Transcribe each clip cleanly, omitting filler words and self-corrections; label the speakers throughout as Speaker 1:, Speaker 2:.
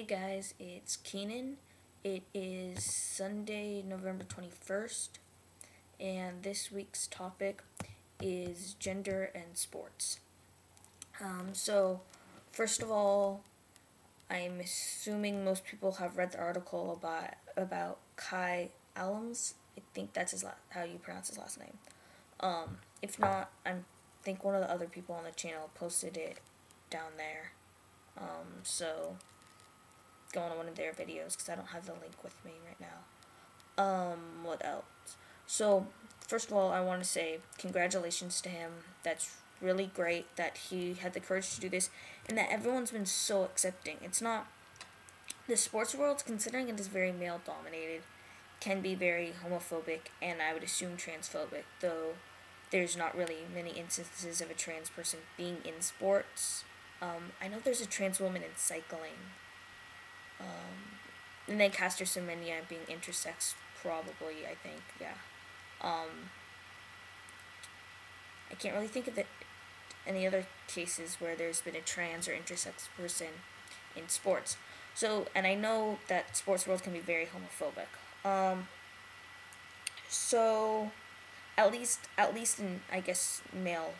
Speaker 1: Hey guys, it's Keenan. It is Sunday, November 21st, and this week's topic is gender and sports. So, first of all, I'm assuming most people have read the article about Kai Allams. I think that's how you pronounce his last name. If not, I think one of the other people on the channel posted it down there. So go on one of their videos because I don't have the link with me right now. What else? So, first of all, I want to say congratulations to him. That's really great that he had the courage to do this and that everyone's been so accepting. It's not, the sports world, considering it is very male dominated, can be very homophobic and I would assume transphobic, though there's not really many instances of a trans person being in sports. I know there's a trans woman in cycling. And then Caster Semenya being intersex, probably, I think, yeah. I can't really think of any other cases where there's been a trans or intersex person in sports. So, and I know that sports world can be very homophobic. So, at least in, in male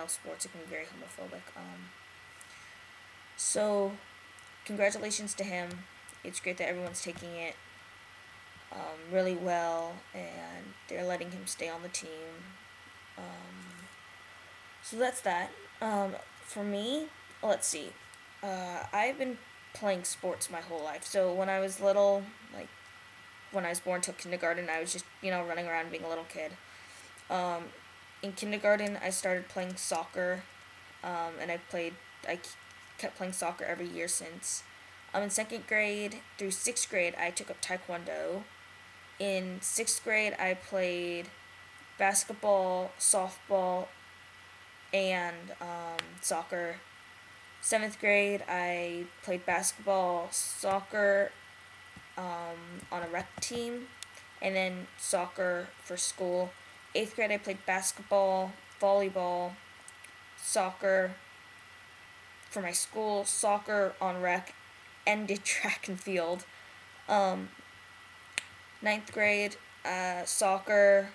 Speaker 1: sports it can be very homophobic. So, congratulations to him. It's great that everyone's taking it really well, and they're letting him stay on the team. So that's that. For me, let's see. I've been playing sports my whole life. So when I was little, like when I was born till kindergarten, I was just running around being a little kid. In kindergarten, I started playing soccer, and I kept playing soccer every year since. In second grade through sixth grade, I took up taekwondo. In sixth grade, I played basketball, softball, and soccer. Seventh grade, I played basketball, soccer on a rec team, and then soccer for school. Eighth grade, I played basketball, volleyball, soccer for my school, soccer on rec, and did track and field. Ninth grade, soccer.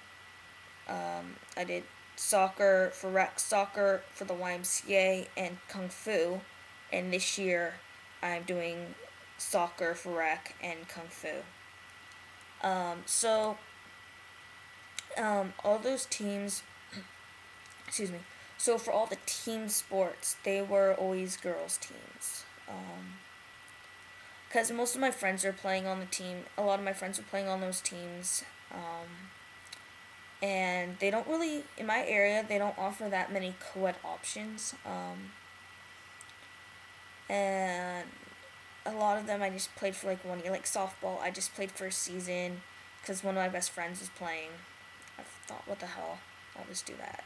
Speaker 1: I did soccer for rec, soccer for the YMCA, and Kung Fu. And this year, I'm doing soccer for rec and Kung Fu. All those teams, excuse me. So for all the team sports, they were always girls' teams. Because most of my friends are playing on the team. A lot of my friends are playing on those teams. And they don't really, in my area, they don't offer that many co-ed options. And a lot of them I just played for like 1 year. Like softball, I just played for a season because one of my best friends was playing. I thought, what the hell? I'll just do that.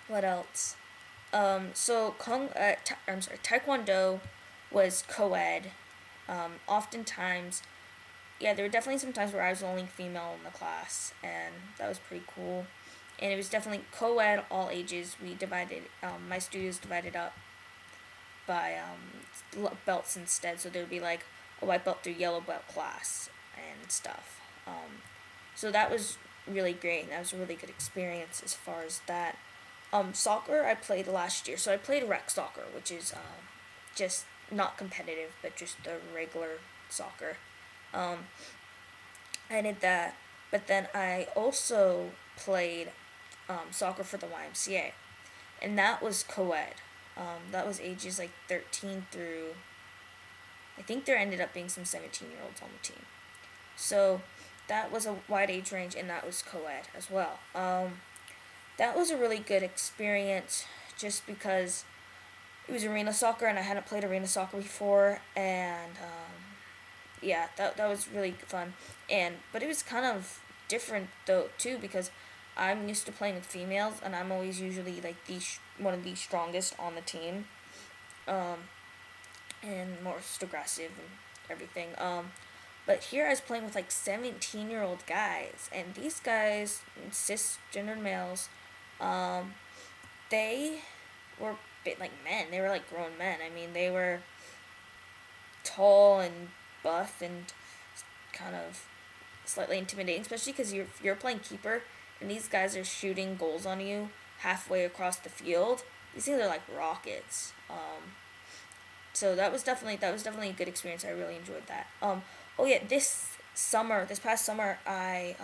Speaker 1: What else? Taekwondo was co-ed. Oftentimes, yeah, there were definitely some times where I was the only female in the class, and that was pretty cool. And it was definitely co-ed, all ages. We divided, my studios divided up by belts instead, so there would be like a white belt through yellow belt class and stuff. So that was really great, and that was a really good experience as far as that. Soccer I played last year, so I played rec soccer, which is just not competitive, but just the regular soccer. I did that, but then I also played soccer for the YMCA, and that was co-ed. That was ages like 13 through, I think there ended up being some 17-year-olds on the team. So that was a wide age range, and that was co-ed as well. That was a really good experience just because it was arena soccer, and I hadn't played arena soccer before, and yeah, that was really fun. But it was kind of different though too, because I'm used to playing with females, and I'm always usually like one of the strongest on the team, and most aggressive and everything. But here I was playing with like 17-year-old guys, and these guys, cisgendered males, they were a bit like men. They were like grown men. I mean, they were tall and buff and kind of slightly intimidating, especially because you're playing keeper and these guys are shooting goals on you halfway across the field. These things are like rockets. So that was definitely a good experience. I really enjoyed that. Oh yeah, this past summer, I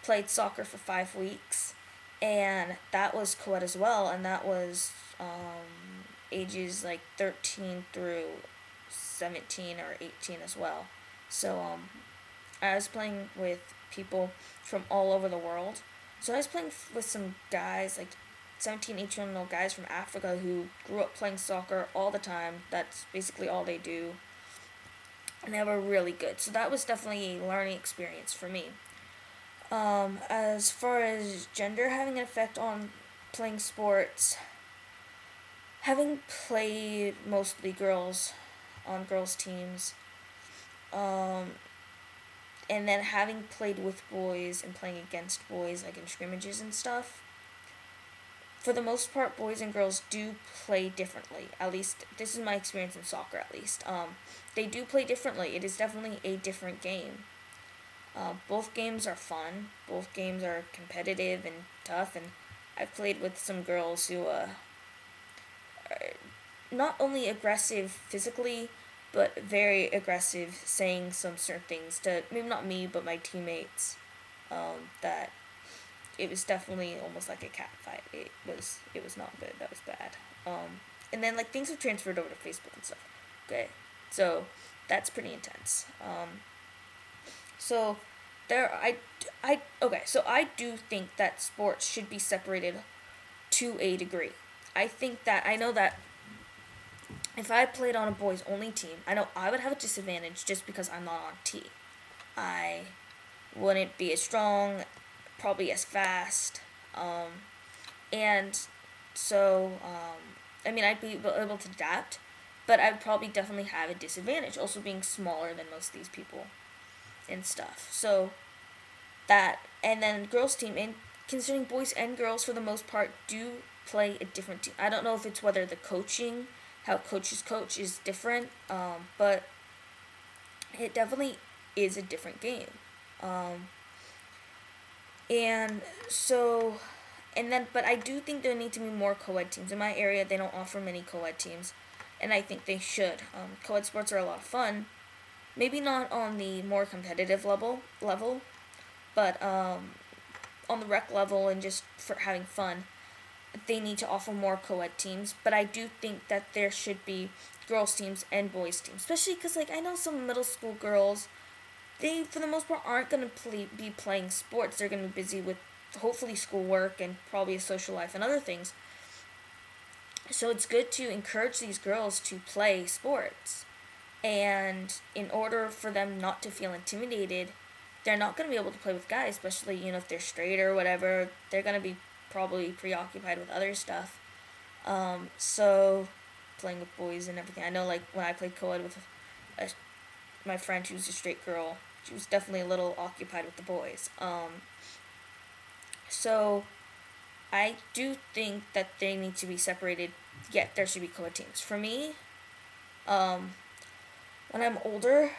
Speaker 1: played soccer for 5 weeks, and that was co-ed as well, and that was ages like 13 through 17 or 18 as well. So I was playing with people from all over the world. So I was playing with some guys, like 17, 18-year-old guys from Africa who grew up playing soccer all the time. That's basically all they do. And they were really good. So that was definitely a learning experience for me. As far as gender having an effect on playing sports, having played mostly girls on girls' teams, um, and then having played with boys and playing against boys, like in scrimmages and stuff, for the most part, boys and girls do play differently. At least, this is my experience in soccer, at least. They do play differently. It is definitely a different game. Both games are fun. Both games are competitive and tough, and I've played with some girls who are not only aggressive physically, but very aggressive, saying some certain things to maybe not me, but my teammates. That it was definitely almost like a cat fight. It was not good. That was bad. And then like things have transferred over to Facebook and stuff. Okay, so that's pretty intense. So there I okay. So I do think that sports should be separated to a degree. I know that if I played on a boys only team, I know I would have a disadvantage just because I'm not on T. I wouldn't be as strong, probably as fast, and so I mean I'd be able to adapt, but I'd probably definitely have a disadvantage, also being smaller than most of these people and stuff. So that, and then girls team, and considering boys and girls for the most part do play a different team. I don't know if it's whether the coaching, how coaches coach is different, but it definitely is a different game. And so, and then, but I do think there need to be more co-ed teams. In my area, they don't offer many co-ed teams, and I think they should. Co-ed sports are a lot of fun. Maybe not on the more competitive level, but on the rec level and just for having fun, they need to offer more co-ed teams. But I do think that there should be girls teams and boys teams, especially because like I know some middle school girls, they for the most part aren't going to be playing sports. They're going to be busy with hopefully schoolwork and probably a social life and other things. So it's good to encourage these girls to play sports. And in order for them not to feel intimidated, they're not going to be able to play with guys, especially, if they're straight or whatever. They're going to be probably preoccupied with other stuff. So playing with boys and everything. I know, like, when I played co-ed with my friend who's a straight girl, she was definitely a little occupied with the boys. So I do think that they need to be separated, yet there should be co-ed teams. For me, when I'm older,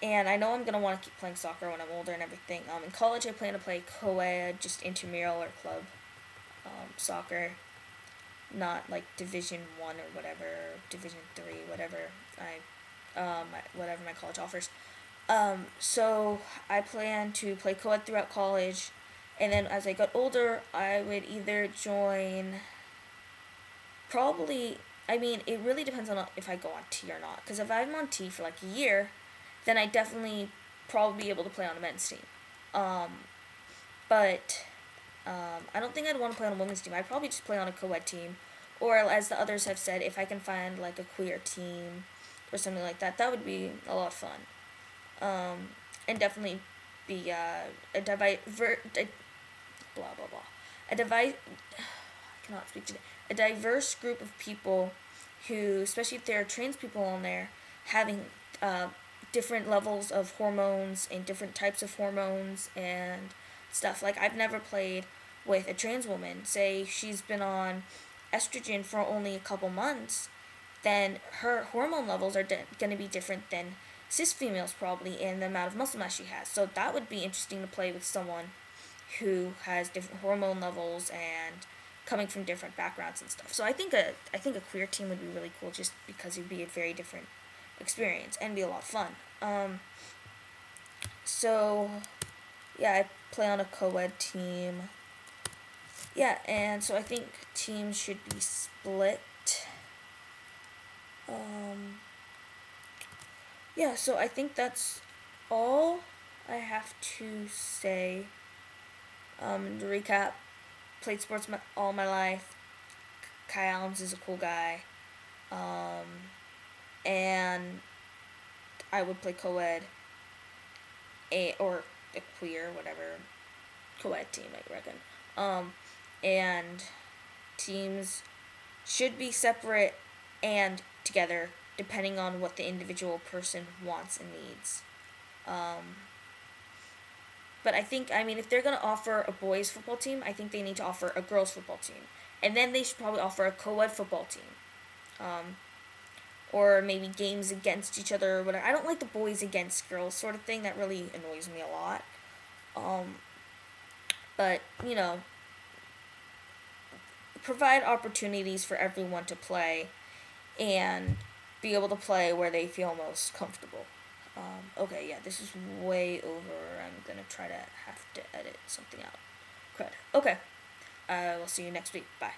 Speaker 1: and I know I'm going to want to keep playing soccer when I'm older and everything. In college, I plan to play co-ed, just intramural or club soccer, not like Division 1 or whatever, Division 3, whatever whatever my college offers. So I plan to play co-ed throughout college, and then as I got older, I would either join, probably, I mean, it really depends on if I go on T or not, because if I'm on T for like a year, then I definitely probably be able to play on a men's team. But I don't think I'd want to play on a women's team. I'd probably just play on a co-ed team, or as the others have said, if I can find like a queer team or something like that, that would be a lot of fun. And definitely be a blah blah blah. I cannot speak today. A diverse group of people who, especially if there are trans people on there, having different levels of hormones and different types of hormones and stuff. Like, I've never played with a trans woman. Say she's been on estrogen for only a couple months, then her hormone levels are going to be different than cis females probably, and the amount of muscle mass she has. So that would be interesting to play with someone who has different hormone levels and coming from different backgrounds and stuff. So I think a queer team would be really cool, just because it would be a very different experience and be a lot of fun. So yeah, I play on a co-ed team. Yeah, and so I think teams should be split. Yeah, so I think that's all I have to say. To recap, played sports all my life. Kai Allen's is a cool guy. And I would play co-ed, or a queer, whatever, co-ed team, I reckon. And teams should be separate and together, depending on what the individual person wants and needs. But I think, if they're going to offer a boys football team, I think they need to offer a girls football team. And then they should probably offer a co-ed football team. Or maybe games against each other or whatever. I don't like the boys against girls sort of thing. That really annoys me a lot. But, provide opportunities for everyone to play and be able to play where they feel most comfortable. Okay, yeah, this is way over. I'm going to try to have to edit something out. Crud. Okay. We'll see you next week. Bye.